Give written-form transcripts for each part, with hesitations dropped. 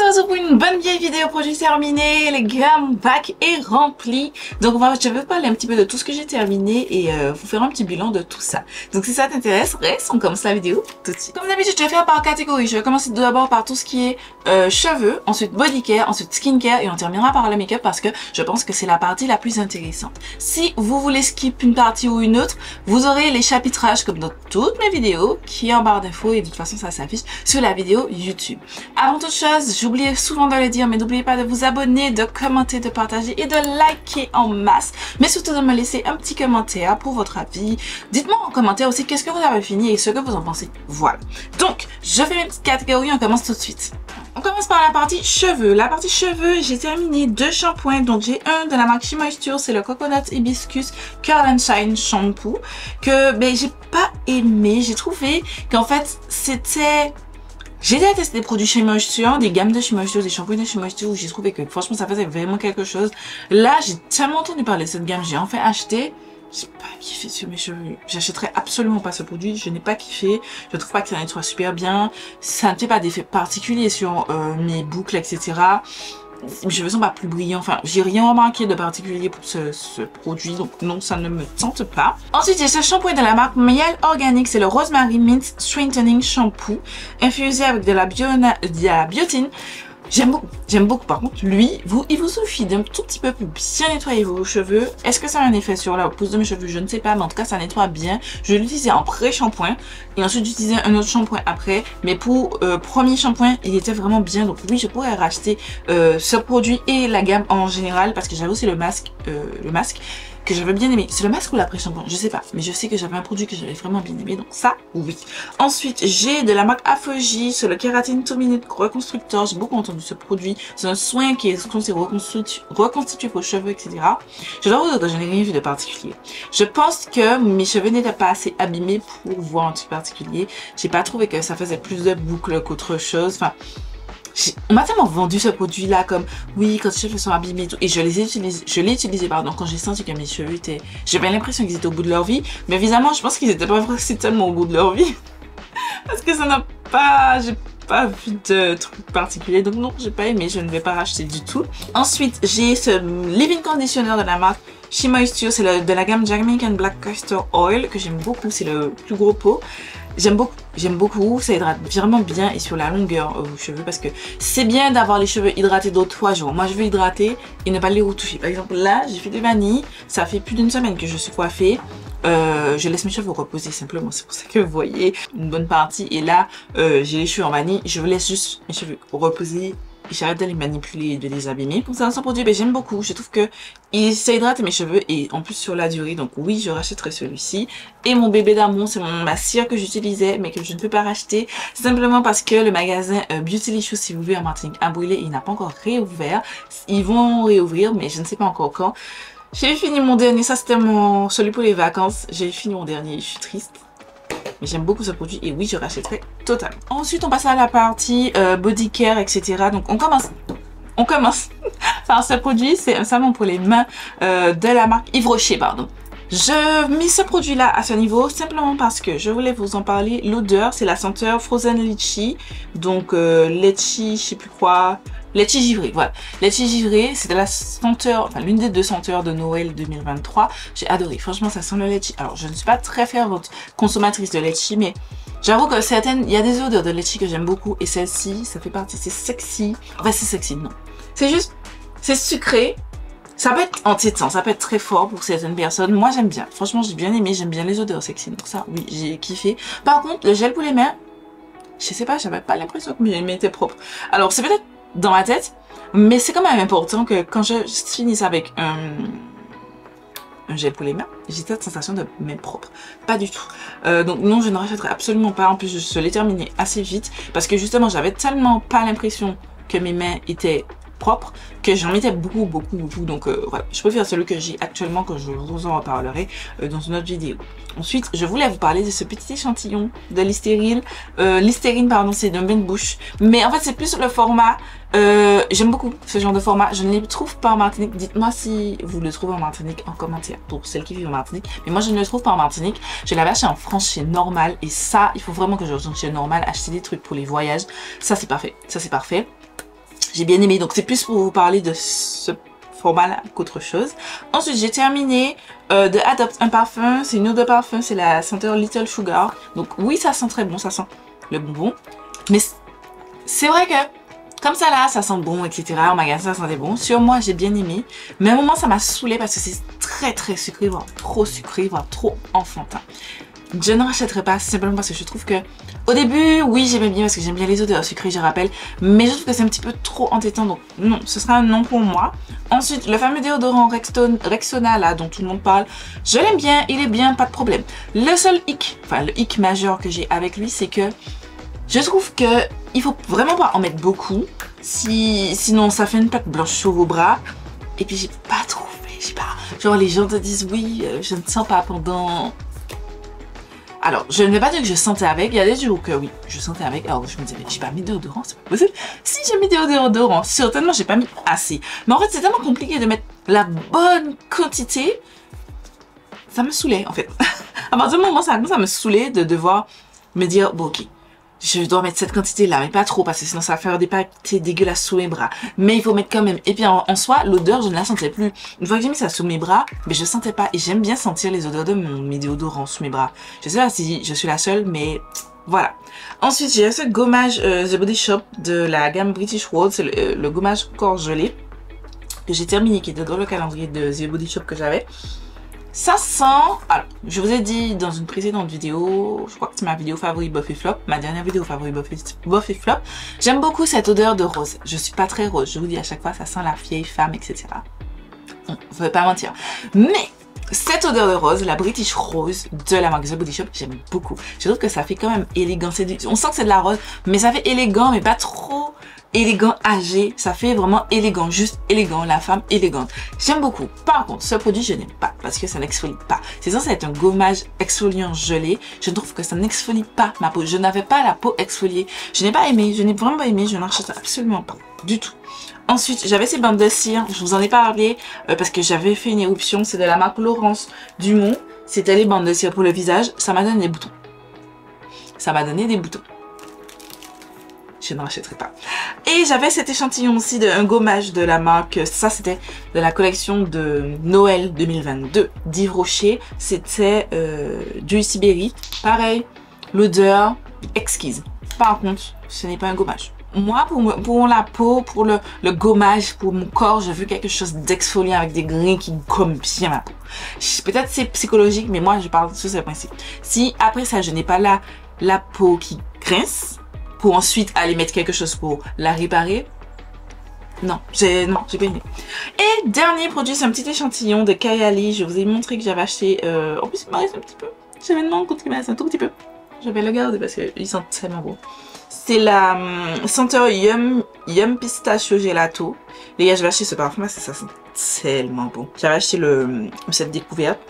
retrouve pour une bonne vieille vidéo produit terminé. Les gars, mon bac est rempli. Donc je vais vous parler un petit peu de tout ce que j'ai terminé et vous faire un petit bilan de tout ça. Donc si ça t'intéresse, reste, on commence la vidéo tout de suite. Comme d'habitude, je vais faire par catégorie. Je vais commencer d'abord par tout ce qui est cheveux, ensuite body care, ensuite skin care et on terminera par le make-up parce que je pense que c'est la partie la plus intéressante. Si vous voulez skip une partie ou une autre, vous aurez les chapitrages comme dans toutes mes vidéos qui est en barre d'infos et de toute façon ça s'affiche sur la vidéo YouTube. Avant toute chose, j'oublie souvent de le dire, mais n'oubliez pas de vous abonner, de commenter, de partager et de liker en masse. Mais surtout de me laisser un petit commentaire pour votre avis. Dites-moi en commentaire aussi qu'est-ce que vous avez fini et ce que vous en pensez. Voilà. Donc, je fais mes petites catégories, on commence tout de suite. On commence par la partie cheveux. La partie cheveux, j'ai terminé 2 shampoings. Donc, j'ai un de la marque She Moisture, c'est le Coconut Hibiscus Curl and Shine Shampoo que j'ai pas aimé. J'ai trouvé qu'en fait, c'était... J'ai déjà testé des produits She Moisture, des gammes de She Moisture, des shampoings de She Moisture où j'ai trouvé que franchement ça faisait vraiment quelque chose. Là, j'ai tellement entendu parler de cette gamme, j'ai enfin acheté. J'ai pas kiffé sur mes cheveux. J'achèterai absolument pas ce produit, je n'ai pas kiffé. Je trouve pas que ça nettoie super bien. Ça ne fait pas d'effet particulier sur mes boucles, etc. Mes cheveux sont pas plus brillants, enfin j'ai rien remarqué de particulier pour ce produit, donc non, ça ne me tente pas. Ensuite j'ai ce shampoing de la marque Miel Organique, c'est le Rosemary Mint Strengthening Shampoo infusé avec de la biotine. J'aime beaucoup. Par contre, lui, il vous suffit d'un tout petit peu pour bien nettoyer vos cheveux. Est-ce que ça a un effet sur la pousse de mes cheveux? Je ne sais pas, mais en tout cas, ça nettoie bien. Je vais l'utiliser en pré-shampoing et ensuite j'utilisais un autre shampoing après. Mais pour premier shampoing, il était vraiment bien. Donc oui, je pourrais racheter ce produit et la gamme en général parce que j'avais aussi le masque que j'avais bien aimé. C'est le masque ou l'après-shampoing? Je sais pas. Mais je sais que j'avais un produit que j'avais vraiment bien aimé. Donc ça, oui. Ensuite, j'ai de la marque Apogee, c'est le Keratin 2 Minute Reconstructor. J'ai beaucoup entendu ce produit. C'est un soin qui est censé reconstituer vos cheveux, etc. Je dois vous dire que je n'ai rien vu de particulier. Je pense que mes cheveux n'étaient pas assez abîmés pour voir un truc particulier. J'ai pas trouvé que ça faisait plus de boucles qu'autre chose. Enfin, on m'a tellement vendu ce produit là comme oui quand les cheveux sont abîmés et tout, et je l'ai utilisé pardon quand j'ai senti que mes cheveux étaient, j'avais l'impression qu'ils étaient au bout de leur vie, mais évidemment je pense qu'ils étaient pas vraiment tellement au bout de leur vie parce que ça n'a pas, j'ai pas vu de truc particulier, donc non, j'ai pas aimé, je ne vais pas racheter du tout. Ensuite j'ai ce leave-in conditioner de la marque She Moisture, c'est de la gamme Jamaican Black Castor Oil que j'aime beaucoup, c'est le plus gros pot. J'aime beaucoup, ça hydrate vraiment bien et sur la longueur aux cheveux parce que c'est bien d'avoir les cheveux hydratés d'autres 3 jours. Moi je veux hydrater et ne pas les retoucher. Par exemple là j'ai fait des vanilles, ça fait plus d'une semaine que je suis coiffée. Je laisse mes cheveux reposer simplement, c'est pour ça que vous voyez une bonne partie. Et là j'ai les cheveux en vanille, je laisse juste mes cheveux reposer. J'arrête de les manipuler et de les abîmer. Concernant ce produit, j'aime beaucoup. Je trouve que ça hydrate mes cheveux et en plus sur la durée. Donc oui, je rachèterai celui-ci. Et mon bébé d'amour, c'est ma cire que j'utilisais mais que je ne peux pas racheter. Simplement parce que le magasin Beautylicious, si vous voulez, en Martinique, a brûlé. Il n'a pas encore réouvert. Ils vont réouvrir mais je ne sais pas encore quand. J'ai fini mon dernier. Ça c'était celui pour les vacances. J'ai fini mon dernier. Je suis triste. Mais j'aime beaucoup ce produit et oui, je rachèterai totalement. Ensuite, on passe à la partie body care, etc. Donc, on commence par ce produit. C'est un savon pour les mains de la marque Yves Rocher, pardon. Je mets ce produit-là à ce niveau simplement parce que je voulais vous en parler. L'odeur, c'est la senteur Frozen Litchi. Donc, litchi, je sais plus quoi... Litchi givré, voilà. Litchi givré, c'est de la senteur, enfin l'une des 2 senteurs de Noël 2023. J'ai adoré, franchement ça sent le litchi. Alors je ne suis pas très fervente consommatrice de litchi, mais j'avoue que il y a des odeurs de litchi que j'aime beaucoup. Et celle-ci, ça fait partie, c'est sexy. Enfin c'est sexy, non. C'est juste, c'est sucré. Ça peut être entêtant, ça peut être très fort pour certaines personnes. Moi j'aime bien, franchement j'ai bien aimé, j'aime bien les odeurs sexy. Donc ça, oui, j'ai kiffé. Par contre, le gel pour les mains, je sais pas, j'avais pas l'impression que mes mains étaient propres. Alors c'est peut-être dans ma tête, mais c'est quand même important que quand je finisse avec un gel pour les mains, j'ai cette sensation de main propre. Pas du tout. Donc non, je ne rachèterai absolument pas. En plus, je l'ai terminé assez vite parce que justement, j'avais tellement pas l'impression que mes mains étaient propres que j'en mettais beaucoup. Donc voilà, je préfère celui que j'ai actuellement, que je vous en reparlerai dans une autre vidéo. Ensuite, je voulais vous parler de ce petit échantillon de Listerine. Listerine, pardon, c'est d'un bain de bouche. Mais en fait, c'est plus le format. J'aime beaucoup ce genre de format. Je ne les trouve pas en Martinique. Dites-moi si vous le trouvez en Martinique en commentaire pour celles qui vivent en Martinique. Mais moi, je ne le trouve pas en Martinique. Je l'avais acheté en France chez Normal. Et ça, il faut vraiment que je retourne chez Normal, acheter des trucs pour les voyages. Ça, c'est parfait. Ça, c'est parfait. J'ai bien aimé, donc c'est plus pour vous parler de ce format-là qu'autre chose. Ensuite, j'ai terminé de Adopt un parfum. C'est une eau de parfum, c'est la senteur Little Sugar. Donc oui, ça sent très bon, ça sent le bonbon. Mais c'est vrai que comme ça là, ça sent bon, etc. En magasin, ça sentait bon. Sur moi, j'ai bien aimé. Mais à un moment, ça m'a saoulé parce que c'est très sucré, voire trop enfantin. Je ne rachèterai pas simplement parce que je trouve que au début, oui, j'aimais bien parce que j'aime bien les odeurs sucrées, je rappelle. Mais je trouve que c'est un petit peu trop entêtant. Donc non, ce sera un non pour moi. Ensuite, le fameux déodorant Rexona là dont tout le monde parle, je l'aime bien, il est bien, pas de problème. Le seul hic, enfin le hic majeur que j'ai avec lui, c'est que je trouve que il faut vraiment pas en mettre beaucoup, sinon ça fait une plaque blanche sur vos bras. Et puis j'ai pas trouvé, je sais pas, genre les gens te disent oui, je ne sens pas pendant... Alors, je ne vais pas dire que je sentais avec, il y a des jours que oui, je sentais avec, alors je me disais mais j'ai pas mis de déodorant, c'est pas possible. Si j'ai mis de déodorant, certainement j'ai pas mis assez. Mais en fait c'est tellement compliqué de mettre la bonne quantité, ça me saoulait en fait. À partir du moment où ça commence à me saouler de devoir me dire bon ok, je dois mettre cette quantité là, mais pas trop parce que sinon ça va faire des pâtés dégueulasses sous mes bras. Mais il faut mettre quand même. Et puis en soi, l'odeur, je ne la sentais plus. Une fois que j'ai mis ça sous mes bras, mais je sentais pas. Et j'aime bien sentir les odeurs de mes déodorants sous mes bras. Je sais pas si je suis la seule, mais voilà. Ensuite, j'ai ce gommage The Body Shop de la gamme British Rose. C'est le gommage corps gelé que j'ai terminé, qui était dans le calendrier de The Body Shop que j'avais. Ça sent... Alors, je vous ai dit dans une précédente vidéo, je crois que c'est ma vidéo favorite Buff et Flop, ma dernière vidéo favorite Buff et Flop. J'aime beaucoup cette odeur de rose. Je suis pas très rose, je vous dis à chaque fois, ça sent la vieille femme, etc. Je vais pas mentir. Mais cette odeur de rose, la British Rose de la marque The Body Shop, j'aime beaucoup. Je trouve que ça fait quand même élégant. On sent que c'est de la rose, mais ça fait élégant, mais pas trop élégant, âgé. Ça fait vraiment élégant, juste élégant, la femme élégante. J'aime beaucoup. Par contre, ce produit, je n'aime pas parce que ça n'exfolie pas. C'est censé être un gommage exfoliant gelé. Je trouve que ça n'exfolie pas ma peau. Je n'avais pas la peau exfoliée. Je n'ai pas aimé, je n'ai vraiment pas aimé. Je n'en rachète absolument pas du tout. Ensuite, j'avais ces bandes de cire, je vous en ai parlé parce que j'avais fait une éruption, c'est de la marque Laurence Dumont. C'était les bandes de cire pour le visage, ça m'a donné des boutons. Ça m'a donné des boutons. Je ne rachèterai pas. Et j'avais cet échantillon aussi d'un gommage de la marque, ça c'était de la collection de Noël 2022 d'Yves Rocher. C'était du Sibérie. Pareil, l'odeur exquise. Par contre, ce n'est pas un gommage. Moi, pour la peau, pour le gommage, pour mon corps, je veux quelque chose d'exfoliant avec des grains qui gomment bien ma peau. Peut-être c'est psychologique, mais moi, je parle sur ce principe. Si après ça, je n'ai pas la peau qui grince, pour ensuite aller mettre quelque chose pour la réparer, non, j'ai pas aimé. Et dernier produit, c'est un petit échantillon de Kayali. Je vous ai montré que j'avais acheté, en plus il me reste un petit peu. J'avais demandé un coup de reste un tout petit peu. Je vais le garder parce qu'ils sont tellement beaux. C'est la senteur Yum Pistachio Gelato. Les gars, je vais acheter ce parfum parce que ça sent tellement bon. J'avais acheté cette découverte.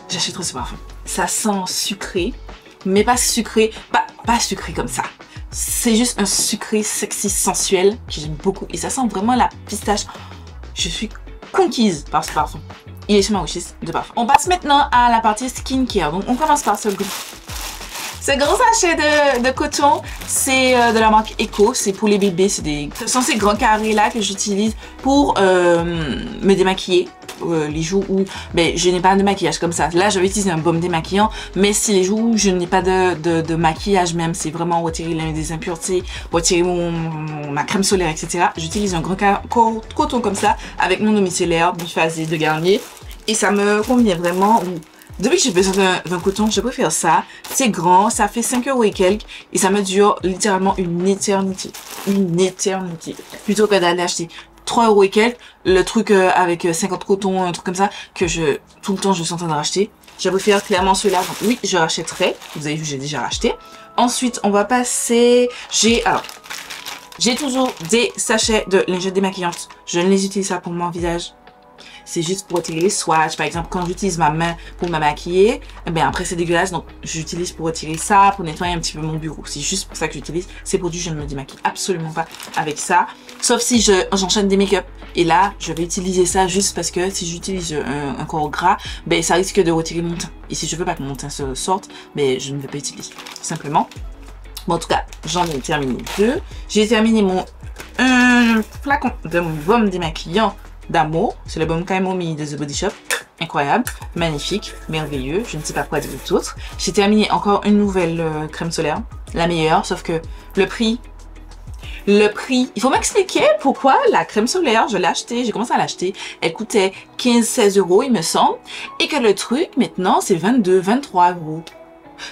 J'achèterai ce parfum. Ça sent sucré, mais pas sucré, pas sucré comme ça. C'est juste un sucré sexy sensuel que j'aime beaucoup. Et ça sent vraiment la pistache. Je suis conquise par ce parfum. Il est sur ma wishlist de parfum. On passe maintenant à la partie skincare. Donc on commence par ce gros sachet de coton, c'est de la marque Eco, c'est pour les bébés, ce sont ces grands carrés là que j'utilise pour me démaquiller les jours où je n'ai pas de maquillage comme ça. Là je vais utiliser un baume démaquillant, mais si les jours où je n'ai pas de maquillage même, c'est vraiment retirer des impuretés, retirer ma crème solaire, etc. J'utilise un grand coton comme ça avec mon eau micellaire biphasé de Garnier et ça me convient vraiment. Depuis que j'ai besoin d'un coton, je préfère ça. C'est grand, ça fait 5 € et quelques. Et ça me dure littéralement une éternité. Une éternité. Plutôt que d'aller acheter 3 € et quelques. Le truc avec 50 cotons, un truc comme ça, que tout le temps je suis en train de racheter. Je préfère clairement celui-là. Donc oui, je rachèterai. Vous avez vu, j'ai déjà racheté. Ensuite, on va passer... J'ai toujours des sachets de lingettes démaquillantes. Je ne les utilise pas pour mon visage. C'est juste pour retirer les swatchs. Par exemple, quand j'utilise ma main pour me maquiller, après c'est dégueulasse. Donc j'utilise pour retirer ça, pour nettoyer un petit peu mon bureau. C'est juste pour ça que j'utilise ces produits. Je ne me démaquille absolument pas avec ça. Sauf si j'enchaîne des make-up. Et là, je vais utiliser ça juste parce que si j'utilise un corps gras, ça risque de retirer mon teint. Et si je veux pas que mon teint se sorte, je ne vais pas utiliser. Simplement. Bon, en tout cas, j'en ai terminé 2. J'ai terminé mon un flacon de baume démaquillant d'amour. C'est le baume Camomille de The Body Shop. Incroyable, magnifique, merveilleux, je ne sais pas quoi dire d'autre. J'ai terminé encore une nouvelle crème solaire, la meilleure, sauf que le prix, il faut m'expliquer pourquoi la crème solaire, je l'ai achetée, j'ai commencé à l'acheter, elle coûtait 15-16 euros il me semble, et que le truc maintenant c'est 22-23 euros.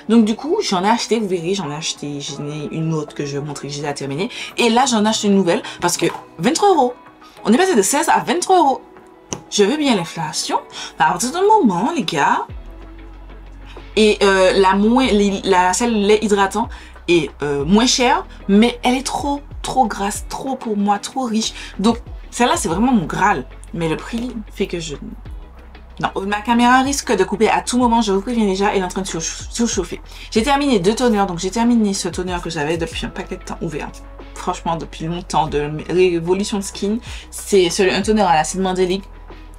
Donc du coup, j'en ai acheté, vous verrez, j'en ai acheté, j'en ai une autre que je vais vous montrer que j'ai déjà terminée, et là j'en ai acheté une nouvelle parce que 23 euros. On est passé de 16 à 23 euros. Je veux bien l'inflation, mais à partir d'un moment, les gars, et celle lait hydratant est moins chère, mais elle est trop grasse, trop pour moi, trop riche. Donc, celle-là, c'est vraiment mon Graal. Mais le prix fait que je... Non, ma caméra risque de couper à tout moment, je vous préviens déjà, elle est en train de surchauffer. J'ai terminé 2 toners, donc j'ai terminé ce toner que j'avais depuis un paquet de temps ouvert. Franchement, depuis longtemps, de Révolution Skin. C'est un toner à l'acide mandélique.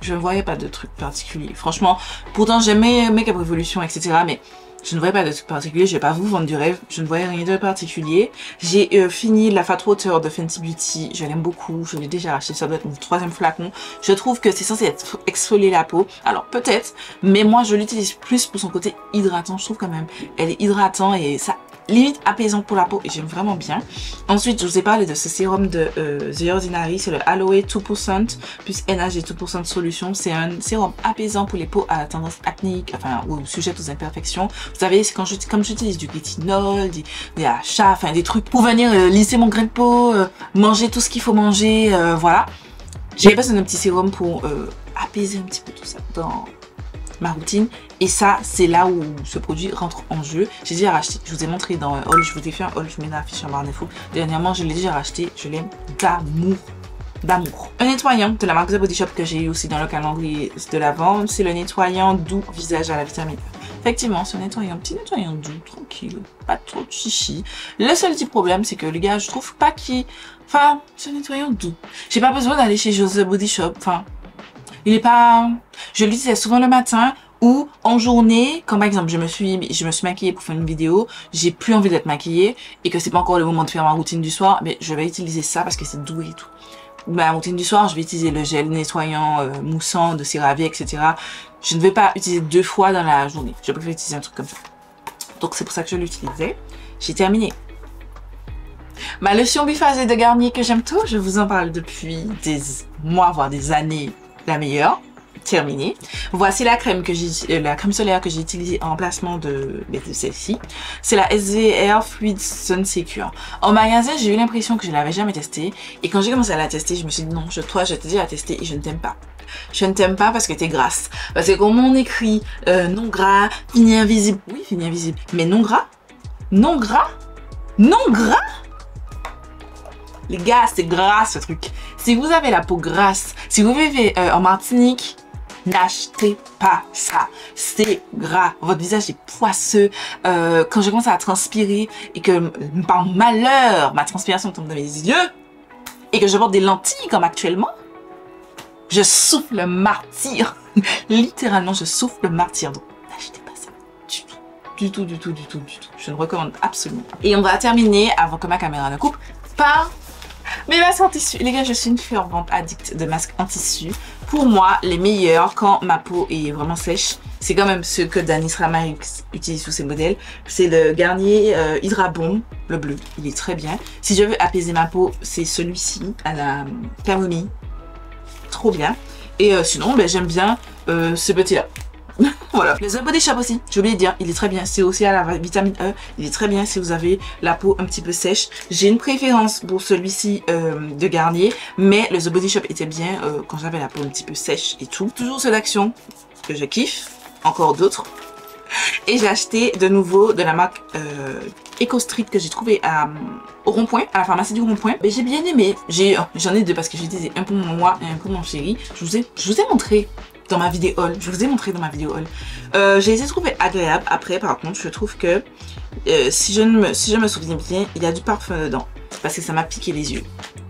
Je ne voyais pas de truc particulier. Franchement, pourtant j'aimais Make-up Revolution, etc. Mais je ne voyais pas de truc particulier. Je vais pas vous vendre du rêve. Je ne voyais rien de particulier. J'ai fini la Fat Water de Fenty Beauty. Je l'aime beaucoup. Je l'ai déjà acheté. Ça doit être mon 3e flacon. Je trouve que c'est censé exfolier la peau. Alors peut-être, mais moi je l'utilise plus pour son côté hydratant. Je trouve quand même, elle est hydratant et ça limite apaisant pour la peau et j'aime vraiment bien. Ensuite, je vous ai parlé de ce sérum de The Ordinary, c'est le Aloe 2% plus NH et 2% de solution. C'est un sérum apaisant pour les peaux à tendance acnéique, enfin, ou sujettes aux imperfections. Vous savez, c'est comme j'utilise du rétinol, des achats, enfin, des trucs pour venir lisser mon grain de peau, manger tout ce qu'il faut manger, voilà. J'ai besoin d'un petit sérum pour apaiser un petit peu tout ça dans ma routine, et ça c'est là où ce produit rentre en jeu. J'ai déjà racheté, je vous ai montré dans un haul, je vous ai fait un haul, je mets l'affiche en barre d'infos. Dernièrement je l'ai déjà racheté, je l'aime d'amour. Un nettoyant de la marque The Body Shop que j'ai eu aussi dans le calendrier de l'Avent, c'est le nettoyant doux visage à la vitamine E. Effectivement, c'est un nettoyant, petit nettoyant doux, tranquille, pas trop de chichi. Le seul petit problème, c'est que les gars, je trouve pas qu'il... Enfin, c'est un nettoyant doux. J'ai pas besoin d'aller chez The Body Shop, enfin... Il est pas... Je l'utilisais souvent le matin ou en journée, quand par exemple je me suis maquillée pour faire une vidéo, j'ai plus envie d'être maquillée et que c'est pas encore le moment de faire ma routine du soir, mais je vais utiliser ça parce que c'est doux et tout. Ma routine du soir, je vais utiliser le gel nettoyant moussant de CeraVe, etc. Je ne vais pas utiliser 2 fois dans la journée. Je préfère utiliser un truc comme ça. Donc c'est pour ça que je l'utilisais. J'ai terminé. Ma lotion biphasée de Garnier que j'aime tout, je vous en parle depuis des mois, voire des années. La meilleure, terminée. Voici la crème solaire que j'ai utilisée en remplacement de celle-ci. C'est la SVR Fluid Sun Secure. En magasin, j'ai eu l'impression que je ne l'avais jamais testée. Et quand j'ai commencé à la tester, je me suis dit non, toi, je t'ai déjà testée et je ne t'aime pas. Je ne t'aime pas parce que t'es grasse. Parce que comme on écrit non gras, fini invisible. Oui, fini invisible. Mais non gras? Non gras? Non gras? Les gars, c'est gras ce truc. Si vous avez la peau grasse, si vous vivez en Martinique, n'achetez pas ça. C'est gras. Votre visage est poisseux. Quand je commence à transpirer et que par malheur, ma transpiration tombe dans mes yeux et que je porte des lentilles comme actuellement, je souffle le martyr. Littéralement, je souffle le martyr. Donc, n'achetez pas ça du tout. Du tout, du tout, du tout, du tout. Je ne recommande absolument pas. Et on va terminer, avant que ma caméra ne coupe, par mes masques en tissu. Les gars, je suis une fervente addict de masques en tissu. Pour moi, les meilleurs quand ma peau est vraiment sèche, c'est quand même ceux que Danis Ramarix utilise sous ses modèles. C'est le Garnier Hydra Bomb, le bleu. Il est très bien. Si je veux apaiser ma peau, c'est celui-ci à la camomille. Trop bien. Et sinon, ben, j'aime bien ce petit-là. Voilà. Le The Body Shop aussi, j'ai oublié de dire, il est très bien. C'est aussi à la vitamine E. Il est très bien si vous avez la peau un petit peu sèche. J'ai une préférence pour celui-ci de Garnier, mais le The Body Shop était bien quand j'avais la peau un petit peu sèche et tout. Toujours ceux d'Action que je kiffe, encore d'autres. Et j'ai acheté de nouveau de la marque Eco Street que j'ai trouvé au rond-point, à la pharmacie du rond-point. Mais j'ai bien aimé. J'en ai deux parce que j'ai utilisé un pour moi et un pour mon chéri. Je vous ai montré dans ma vidéo haul. Je vous ai montré dans ma vidéo haul. J'ai essayé de trouver agréable. Après, par contre, je trouve que si je me souviens bien, il y a du parfum dedans. Parce que ça m'a piqué les yeux.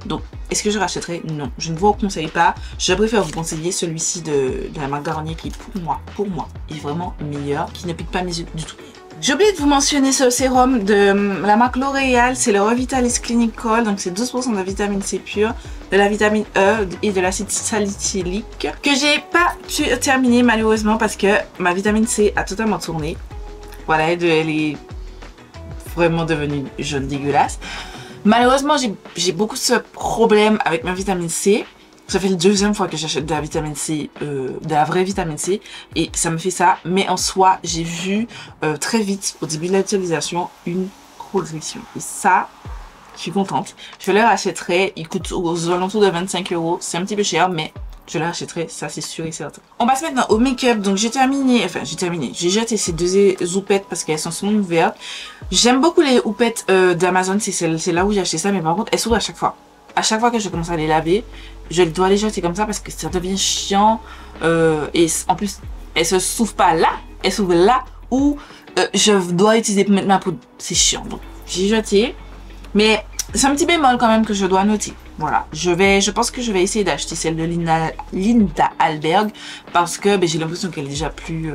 Donc, est-ce que je rachèterai? Non. Je ne vous conseille pas. Je préfère vous conseiller celui-ci de la marque Garnier qui, pour moi, est vraiment meilleur. Qui ne pique pas mes yeux du tout. J'ai oublié de vous mentionner ce sérum de la marque L'Oréal, c'est le Revitalis Clinical, donc c'est 12% de vitamine C pure, de la vitamine E et de l'acide salicylique, que j'ai pas pu terminer malheureusement parce que ma vitamine C a totalement tourné. Voilà, elle est vraiment devenue jaune dégueulasse. Malheureusement, j'ai beaucoup ce problème avec ma vitamine C. Ça fait la deuxième fois que j'achète de la vitamine C, de la vraie vitamine C, et ça me fait ça. Mais en soi, j'ai vu très vite, au début de l'utilisation, une progression. Et ça, je suis contente. Je le rachèterai. Il coûte aux alentours de 25 €. C'est un petit peu cher, mais je le rachèterai, ça c'est sûr et certain. On passe maintenant au make-up. Donc j'ai jeté ces deux houpettes parce qu'elles sont ouvertes. J'aime beaucoup les houpettes d'Amazon, c'est là où j'ai acheté ça, mais par contre elles s'ouvrent à chaque fois. À chaque fois que je commence à les laver, je dois les jeter comme ça parce que ça devient chiant. Et en plus, elles se s'ouvrent pas là, elles s'ouvrent là où je dois utiliser pour mettre ma poudre. C'est chiant. Donc j'ai jeté. Mais c'est un petit bémol quand même que je dois noter. Voilà. Je pense que je vais essayer d'acheter celle de Linda Alberg parce que j'ai l'impression qu'elle est déjà plus...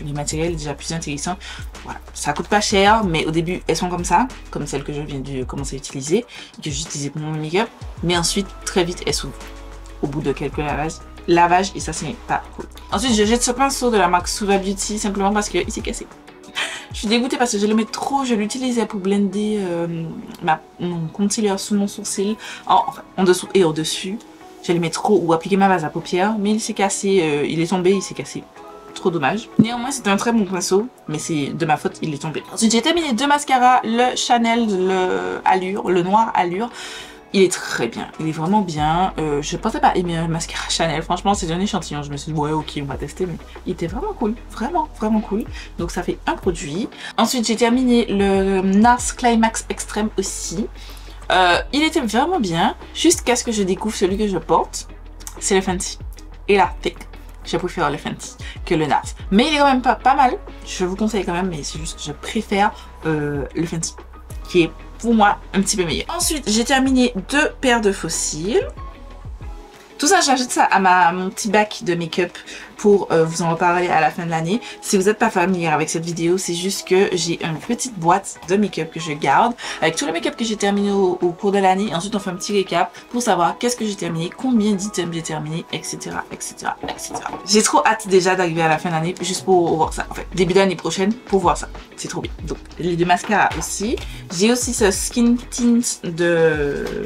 le matériel est déjà plus intéressant. Voilà, ça coûte pas cher, mais au début elles sont comme ça, comme celle que je viens de commencer à utiliser, que j'utilisais pour mon make-up, mais ensuite très vite elles s'ouvrent au bout de quelques lavages et ça c'est pas cool. Ensuite je jette ce pinceau de la marque Suva Beauty simplement parce qu'il s'est cassé. Je suis dégoûtée parce que je le mets trop, je l'utilisais pour blender mon concealer sous mon sourcil, enfin en dessous et au dessus. Je le mets trop ou appliquer ma base à paupières, mais il s'est cassé, il est tombé, il s'est cassé. Trop dommage. Néanmoins, c'est un très bon pinceau, mais c'est de ma faute, il est tombé. Ensuite, j'ai terminé deux mascaras, le Chanel, le Allure, le noir Allure. Il est très bien, il est vraiment bien. Je pensais pas aimer un mascara Chanel, franchement, c'est un échantillon. Je me suis dit, ouais, ok, on va tester, mais il était vraiment cool, vraiment, vraiment cool. Donc, ça fait un produit. Ensuite, j'ai terminé le NARS Climax Extreme aussi. Il était vraiment bien, jusqu'à ce que je découvre celui que je porte. C'est le Fenty. Et là, je préfère le Fenty que le NARS. Mais il est quand même pas mal. Je vous conseille quand même, mais c'est juste que je préfère le Fenty, qui est pour moi un petit peu meilleur. Ensuite, j'ai terminé deux paires de faux cils. Tout ça, j'ajoute ça à mon petit bac de make-up pour vous en reparler à la fin de l'année. Si vous n'êtes pas familier avec cette vidéo, c'est juste que j'ai une petite boîte de make-up que je garde avec tout le make-up que j'ai terminé au cours de l'année. Ensuite, on fait un petit récap pour savoir qu'est-ce que j'ai terminé, combien d'items j'ai terminé, etc., etc., etc. J'ai trop hâte déjà d'arriver à la fin de l'année juste pour voir ça. En fait, début d'année prochaine pour voir ça. C'est trop bien. Donc, les deux mascaras aussi. J'ai aussi ce Skin Tint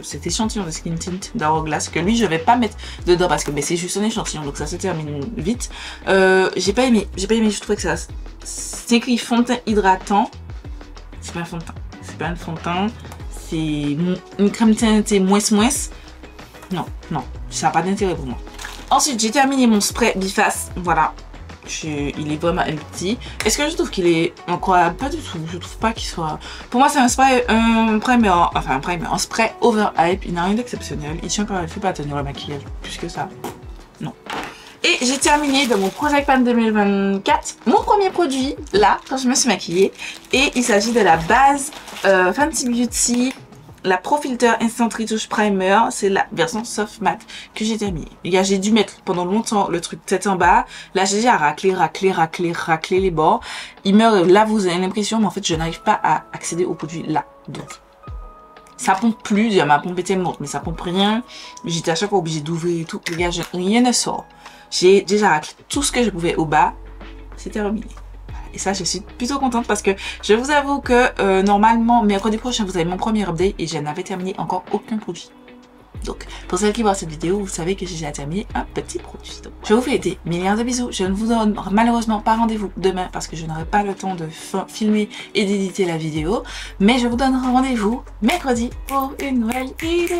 cet échantillon de Skin Tint d'Hourglass que lui, je vais pas mettre dedans parce que c'est juste un échantillon, donc ça se termine vite. J'ai pas aimé, je trouvais que ça c'est écrit fond de teint hydratant. C'est pas un fond de teint, c'est pas un fond de teint, c'est une crème teintée moins. Non, ça n'a pas d'intérêt pour moi. Ensuite, j'ai terminé mon spray biface, voilà. Il est vraiment petit. Est-ce que je trouve qu'il est incroyable? Pas du tout. Je trouve pas qu'il soit... Pour moi, c'est un spray, un spray overhype. Il n'a rien d'exceptionnel. Il tient pas, il fait pas tenir le maquillage plus que ça. Non. Et j'ai terminé de mon Project Pan 2024 mon premier produit, là, quand je me suis maquillée. Et il s'agit de la base Fenty Beauty, la Pro Filter Instant Retouche Primer. C'est la version soft matte que j'ai terminée. Les gars, j'ai dû mettre pendant longtemps le truc tête en bas. Là, j'ai déjà raclé les bords. Là, vous avez l'impression, mais en fait, je n'arrive pas à accéder au produit là. Donc, ça pompe plus. Ma pompe était morte, mais ça pompe rien. J'étais à chaque fois obligée d'ouvrir et tout. Les gars, rien ne sort. J'ai déjà raclé tout ce que je pouvais au bas. C'est terminé. Et ça, je suis plutôt contente parce que je vous avoue que normalement, mercredi prochain, vous avez mon premier update et je n'avais terminé encore aucun produit. Donc, pour celles qui voient cette vidéo, vous savez que j'ai déjà terminé un petit produit. Donc, je vous fais des milliards de bisous. Je ne vous donne malheureusement pas rendez-vous demain parce que je n'aurai pas le temps de filmer et d'éditer la vidéo. Mais je vous donne rendez-vous mercredi pour une nouvelle vidéo.